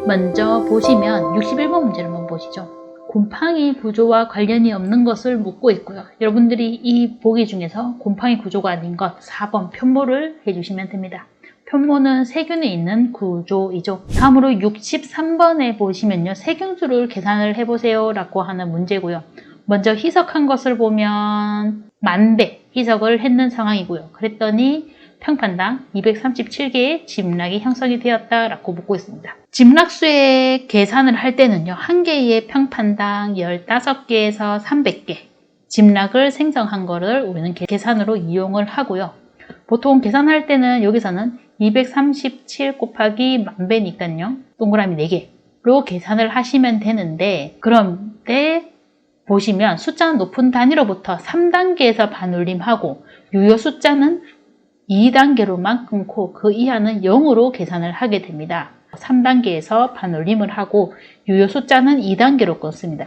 먼저 보시면 61번 문제를 한번 보시죠. 곰팡이 구조와 관련이 없는 것을 묻고 있고요. 여러분들이 이 보기 중에서 곰팡이 구조가 아닌 것 4번 편모를 해주시면 됩니다. 편모는 세균이 있는 구조이죠. 다음으로 63번에 보시면요. 세균수를 계산을 해보세요 라고 하는 문제고요. 먼저 희석한 것을 보면 10,000배 희석을 했는 상황이고요. 그랬더니 평판당 237개의 집락이 형성이 되었다라고 묻고 있습니다. 집락수의 계산을 할 때는요. 한 개의 평판당 15개에서 300개 집락을 생성한 거를 우리는 계산으로 이용을 하고요. 보통 계산할 때는 여기서는 237 곱하기 10,000배니까요. 동그라미 4개로 계산을 하시면 되는데 그런데 보시면 숫자는 높은 단위로부터 3단계에서 반올림하고 유효 숫자는 2단계로만 끊고 그 이하는 0으로 계산을 하게 됩니다. 3단계에서 반올림을 하고 유효 숫자는 2단계로 끊습니다.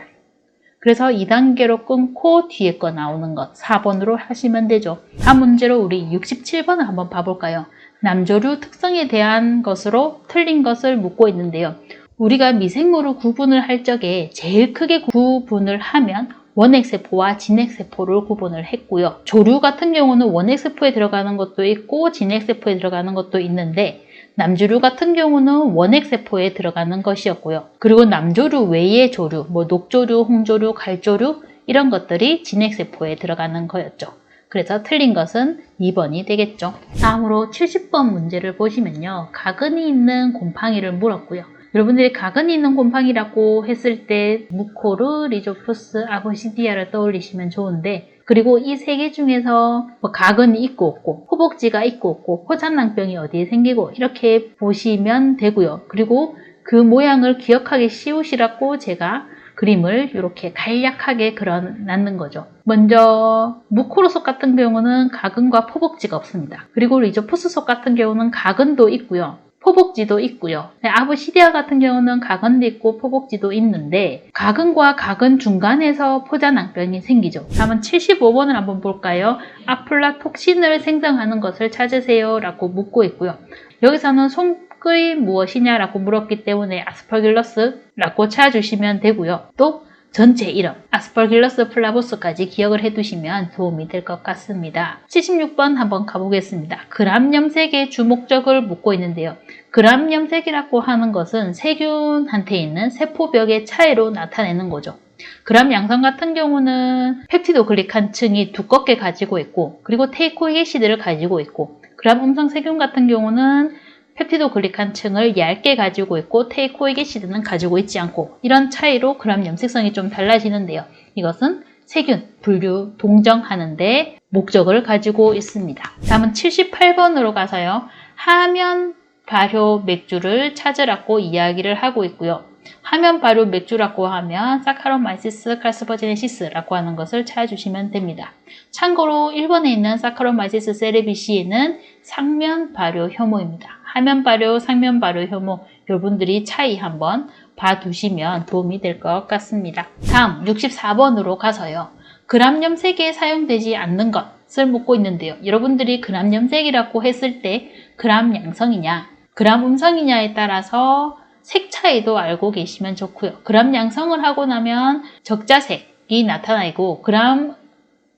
그래서 2단계로 끊고 뒤에 거 나오는 것 4번으로 하시면 되죠. 다음 문제로 우리 67번을 한번 봐볼까요? 남조류 특성에 대한 것으로 틀린 것을 묻고 있는데요. 우리가 미생물을 구분을 할 적에 제일 크게 구분을 하면 원핵세포와 진핵세포를 구분을 했고요. 조류 같은 경우는 원핵세포에 들어가는 것도 있고 진핵세포에 들어가는 것도 있는데 남조류 같은 경우는 원핵세포에 들어가는 것이었고요. 그리고 남조류 외의 조류, 녹조류, 홍조류, 갈조류 이런 것들이 진핵세포에 들어가는 거였죠. 그래서 틀린 것은 2번이 되겠죠. 다음으로 70번 문제를 보시면요. 가근이 있는 곰팡이를 물었고요. 여러분들이 가근이 있는 곰팡이라고 했을 때 무코르, 리조푸스, 아고시디아를 떠올리시면 좋은데 그리고 이 세 개 중에서 가근이 있고 없고 호복지가 있고 없고 포자낭병이 어디에 생기고 이렇게 보시면 되고요. 그리고 그 모양을 기억하기 쉬우시라고 제가 그림을 이렇게 간략하게 그려놨는 거죠. 먼저 무코르 속 같은 경우는 가근과 포복지가 없습니다. 그리고 리조푸스 속 같은 경우는 가근도 있고요. 포복지도 있고요. 아부시디아 같은 경우는 가근도 있고 포복지도 있는데 가근과 가근 중간에서 포자낭병이 생기죠. 다음은 75번을 한번 볼까요? 아플라톡신을 생성하는 것을 찾으세요 라고 묻고 있고요. 여기서는 손글이 무엇이냐라고 물었기 때문에 아스퍼길러스라고 찾아주시면 되고요. 또 전체 이름 아스퍼길러스 플라보스까지 기억을 해두시면 도움이 될 것 같습니다. 76번 한번 가보겠습니다. 그람 염색의 주목적을 묻고 있는데요. 그람 염색이라고 하는 것은 세균한테 있는 세포벽의 차이로 나타내는 거죠. 그람 양성 같은 경우는 펩티도글리칸층이 두껍게 가지고 있고 그리고 테이코이게시드를 가지고 있고 그람 음성 세균 같은 경우는 펩티도글리칸층을 얇게 가지고 있고 테이코이게시드는 가지고 있지 않고 이런 차이로 그람 염색성이 좀 달라지는데요. 이것은 세균, 분류, 동정하는 데 목적을 가지고 있습니다. 다음은 78번으로 가서요. 하면 발효 맥주를 찾으라고 이야기를 하고 있고요. 하면 발효 맥주라고 하면 사카로마이시스 칼스퍼지네시스라고 하는 것을 찾아주시면 됩니다. 참고로 1번에 있는 사카로마이시스 세레비시에는 상면 발효 효모입니다. 하면 발효, 상면 발효 효모 여러분들이 차이 한번 봐두시면 도움이 될 것 같습니다. 다음 64번으로 가서요. 그람 염색에 사용되지 않는 것을 묻고 있는데요. 여러분들이 그람 염색이라고 했을 때 그람 양성이냐, 그람 음성이냐에 따라서 색 차이도 알고 계시면 좋고요. 그람 양성을 하고 나면 적자색이 나타나고 그람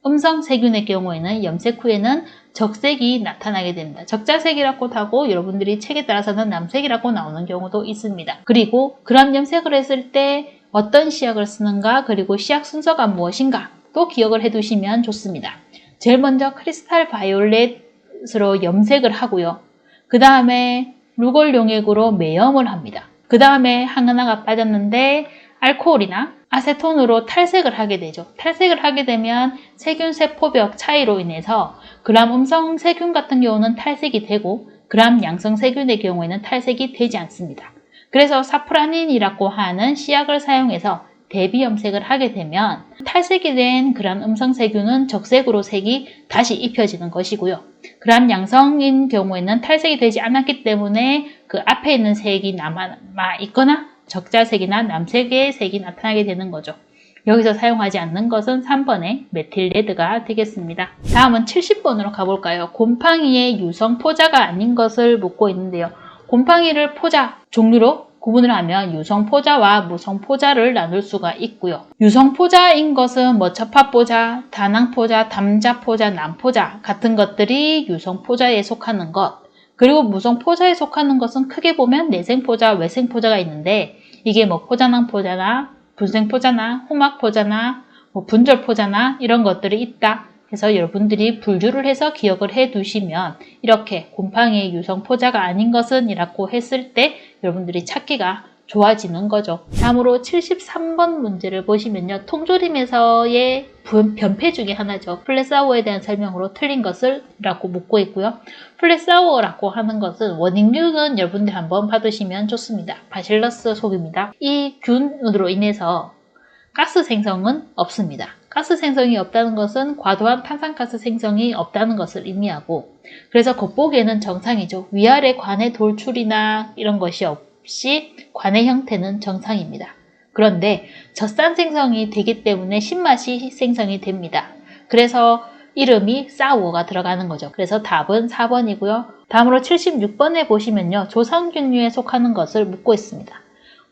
음성 세균의 경우에는 염색 후에는 적색이 나타나게 됩니다. 적자색이라고 하고 여러분들이 책에 따라서는 남색이라고 나오는 경우도 있습니다. 그리고 그람 염색을 했을 때 어떤 시약을 쓰는가 그리고 시약 순서가 무엇인가 또 기억을 해두시면 좋습니다. 제일 먼저 크리스탈 바이올렛으로 염색을 하고요. 그 다음에 루걸 용액으로 매염을 합니다. 그 다음에 항은화가 빠졌는데 알코올이나 아세톤으로 탈색을 하게 되죠. 탈색을 하게 되면 세균 세포벽 차이로 인해서 그람 음성 세균 같은 경우는 탈색이 되고 그람 양성 세균의 경우에는 탈색이 되지 않습니다. 그래서 사프라닌이라고 하는 시약을 사용해서 대비 염색을 하게 되면 탈색이 된 그람 음성 세균은 적색으로 색이 다시 입혀지는 것이고요. 그람 양성인 경우에는 탈색이 되지 않았기 때문에 그 앞에 있는 색이 남아 있거나 적자색이나 남색의 색이 나타나게 되는 거죠. 여기서 사용하지 않는 것은 3번의 메틸레드가 되겠습니다. 다음은 70번으로 가볼까요? 곰팡이의 유성 포자가 아닌 것을 묻고 있는데요. 곰팡이를 포자 종류로 구분을 하면 유성포자와 무성포자를 나눌 수가 있고요. 유성포자인 것은 뭐 접합포자, 다낭포자, 담자포자, 난포자 같은 것들이 유성포자에 속하는 것. 그리고 무성포자에 속하는 것은 크게 보면 내생포자, 외생포자가 있는데 이게 뭐 포자낭포자나 분생포자나 홍막포자나 뭐 분절포자나 이런 것들이 있다. 그래서 여러분들이 분류를 해서 기억을 해 두시면 이렇게 곰팡이의 유성포자가 아닌 것은 이라고 했을 때 여러분들이 찾기가 좋아지는 거죠. 다음으로 73번 문제를 보시면요. 통조림에서의 변폐 중에 하나죠. 플랫사워에 대한 설명으로 틀린 것을 라고 묻고 있고요. 플랫사워라고 하는 것은 원인균은 여러분들 한번 받으시면 좋습니다. 바실러스 속입니다. 이 균으로 인해서 가스 생성은 없습니다. 가스 생성이 없다는 것은 과도한 탄산가스 생성이 없다는 것을 의미하고 그래서 겉보기에는 정상이죠. 위아래 관의 돌출이나 이런 것이 없이 관의 형태는 정상입니다. 그런데 젖산 생성이 되기 때문에 신맛이 생성이 됩니다. 그래서 이름이 사워가 들어가는 거죠. 그래서 답은 4번이고요. 다음으로 76번에 보시면요. 조상균류에 속하는 것을 묻고 있습니다.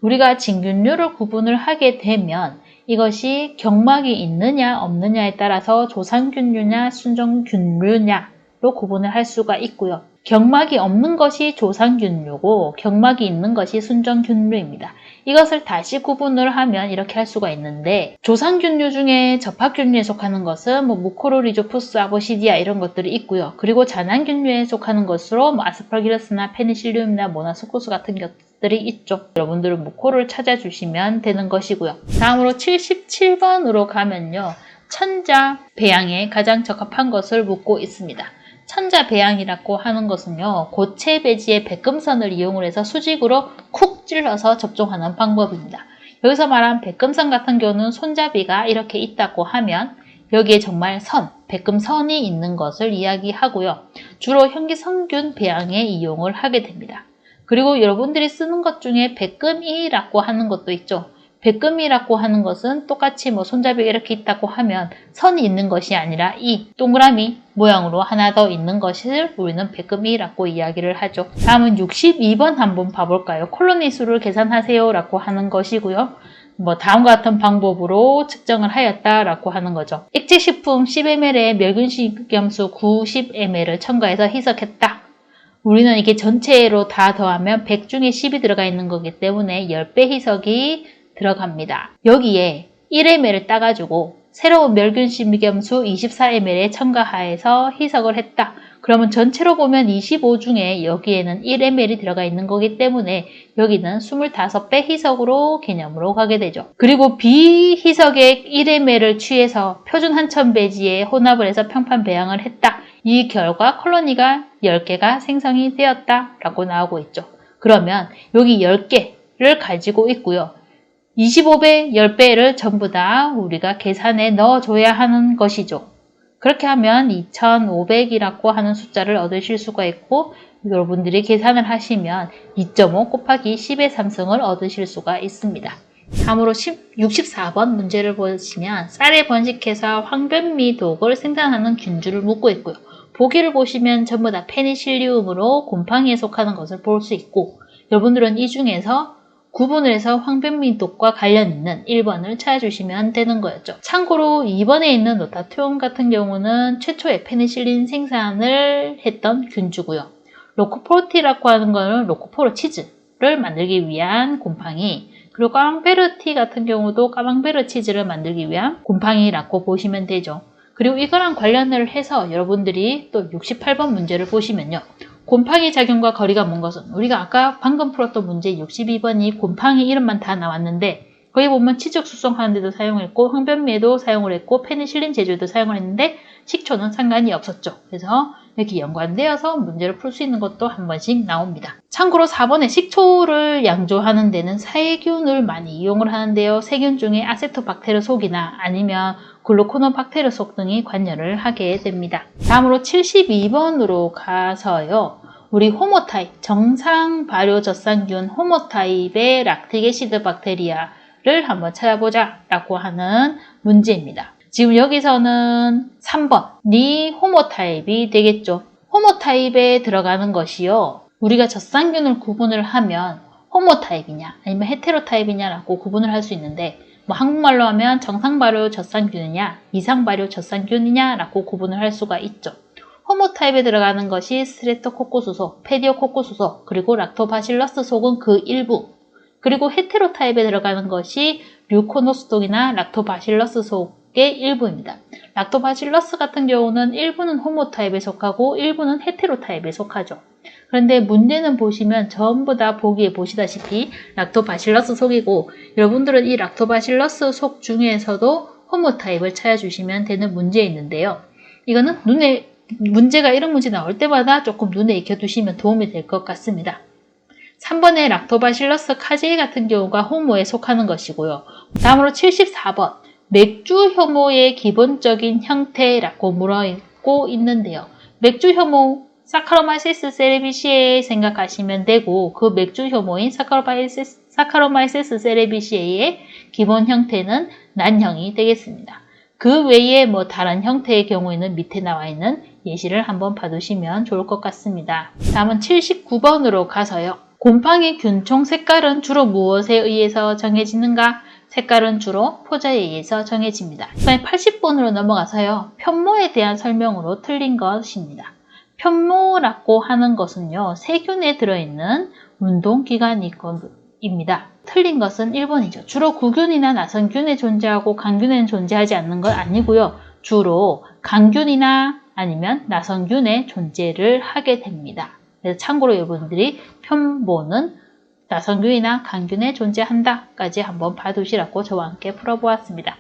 우리가 진균류를 구분을 하게 되면 이것이 경막이 있느냐 없느냐에 따라서 조상균류냐 순정균류냐로 구분을 할 수가 있고요. 경막이 없는 것이 조상균류고 경막이 있는 것이 순정균류입니다. 이것을 다시 구분을 하면 이렇게 할 수가 있는데 조상균류 중에 접합균류에 속하는 것은 뭐 무코르리조푸스, 아보시디아 이런 것들이 있고요. 그리고 잔한균류에 속하는 것으로 뭐 아스퍼기러스나 페니실리움이나 모나스코스 같은 것들이 있죠. 여러분들은 무코를 찾아주시면 되는 것이고요. 다음으로 77번으로 가면요. 천자 배양에 가장 적합한 것을 묻고 있습니다. 천자 배양이라고 하는 것은요. 고체 배지의 백금선을 이용을 해서 수직으로 쿡 찔러서 접종하는 방법입니다. 여기서 말한 백금선 같은 경우는 손잡이가 이렇게 있다고 하면 여기에 정말 선, 백금선이 있는 것을 이야기하고요. 주로 현기성균 배양에 이용을 하게 됩니다. 그리고 여러분들이 쓰는 것 중에 백금이라고 하는 것도 있죠. 백금이라고 하는 것은 똑같이 뭐 손잡이가 이렇게 있다고 하면 선이 있는 것이 아니라 이 동그라미 모양으로 하나 더 있는 것을 우리는 백금이라고 이야기를 하죠. 다음은 62번 한번 봐볼까요? 콜로니 수를 계산하세요 라고 하는 것이고요. 뭐 다음과 같은 방법으로 측정을 하였다라고 하는 거죠. 액체식품 10ml에 멸균식염수 90ml을 첨가해서 희석했다. 우리는 이게 전체로 다 더하면 100 중에 10이 들어가 있는 거기 때문에 10배 희석이 들어갑니다. 여기에 1ml를 따가지고 새로운 멸균식염수 24ml에 첨가해서 희석을 했다. 그러면 전체로 보면 25 중에 여기에는 1ml이 들어가 있는 거기 때문에 여기는 25배 희석으로 개념으로 가게 되죠. 그리고 비희석액 1ml를 취해서 표준 한천 배지에 혼합을 해서 평판 배양을 했다. 이 결과 콜로니가 10개가 생성이 되었다라고 나오고 있죠. 그러면 여기 10개를 가지고 있고요. 25배, 10배를 전부 다 우리가 계산에 넣어줘야 하는 것이죠. 그렇게 하면 2500이라고 하는 숫자를 얻으실 수가 있고 여러분들이 계산을 하시면 2.5 곱하기 10의 3승을 얻으실 수가 있습니다. 다음으로 64번 문제를 보시면 쌀에 번식해서 황변미 독을 생산하는 균주를 묻고 있고요. 보기를 보시면 전부 다 페니실리움으로 곰팡이에 속하는 것을 볼 수 있고 여러분들은 이 중에서 구분을 해서 황변미독과 관련 있는 1번을 찾아주시면 되는 거였죠. 참고로 2번에 있는 노타티온 같은 경우는 최초의 페니실린 생산을 했던 균주고요. 로코포르티라고 하는 거는 로코포르 치즈를 만들기 위한 곰팡이, 그리고 까망베르티 같은 경우도 까망베르 치즈를 만들기 위한 곰팡이라고 보시면 되죠. 그리고 이거랑 관련을 해서 여러분들이 또 68번 문제를 보시면요. 곰팡이 작용과 거리가 먼 것은 우리가 아까 방금 풀었던 문제 62번이 곰팡이 이름만 다 나왔는데 거기 보면 치적 수성하는 데도 사용했고 황변미에도 사용을 했고 페니실린 제조에도 사용을 했는데 식초는 상관이 없었죠. 그래서 이렇게 연관되어서 문제를 풀 수 있는 것도 한 번씩 나옵니다. 참고로 4번에 식초를 양조하는 데는 세균을 많이 이용을 하는데요. 세균 중에 아세토박테르 속이나 아니면 글루코노박테르 속 등이 관여를 하게 됩니다. 다음으로 72번으로 가서요. 우리 호모타입, 정상 발효 젖산균 호모타입의 락틱애시드 박테리아를 한번 찾아보자 라고 하는 문제입니다. 지금 여기서는 3번, 니 호모타입이 되겠죠. 호모타입에 들어가는 것이요. 우리가 젖산균을 구분을 하면 호모타입이냐 아니면 헤테로타입이냐라고 구분을 할 수 있는데 뭐 한국말로 하면 정상발효 젖산균이냐 이상발효 젖산균이냐라고 구분을 할 수가 있죠. 호모타입에 들어가는 것이 스트레토코코스속, 페디오코코스속, 그리고 락토바실러스 속은 그 일부, 그리고 헤테로타입에 들어가는 것이 류코노스독이나 락토바실러스 속의 일부입니다. 락토바실러스 같은 경우는 일부는 호모타입에 속하고 일부는 헤테로타입에 속하죠. 그런데 문제는 보시면 전부 다 보기에 보시다시피 락토바실러스 속이고, 여러분들은 이 락토바실러스 속 중에서도 호모타입을 찾아주시면 되는 문제 있는데요. 이거는 문제가 이런 문제 나올 때마다 조금 눈에 익혀두시면 도움이 될 것 같습니다. 3번의 락토바실러스 카제이 같은 경우가 호모에 속하는 것이고요. 다음으로 74번 맥주 혐오의 기본적인 형태라고 물어있고 있는데요. 맥주 혐오 사카로마이세스 세레비시에이 생각하시면 되고, 그 맥주 혐오인 사카로마이세스 세레비시에이의 기본 형태는 난형이 되겠습니다. 그 외에 뭐 다른 형태의 경우에는 밑에 나와 있는 예시를 한번 봐두시면 좋을 것 같습니다. 다음은 79번으로 가서요. 곰팡이 균총 색깔은 주로 무엇에 의해서 정해지는가? 색깔은 주로 포자에 의해서 정해집니다. 그다음에 80번으로 넘어가서요. 편모에 대한 설명으로 틀린 것입니다. 편모라고 하는 것은요, 세균에 들어있는 운동기관입니다. 틀린 것은 1번이죠. 주로 구균이나 나선균에 존재하고 강균에는 존재하지 않는 건 아니고요. 주로 강균이나 아니면 나선균에 존재를 하게 됩니다. 그래서 참고로 여러분들이 편모는 나선균이나 강균에 존재한다까지 한번 봐두시라고 저와 함께 풀어보았습니다.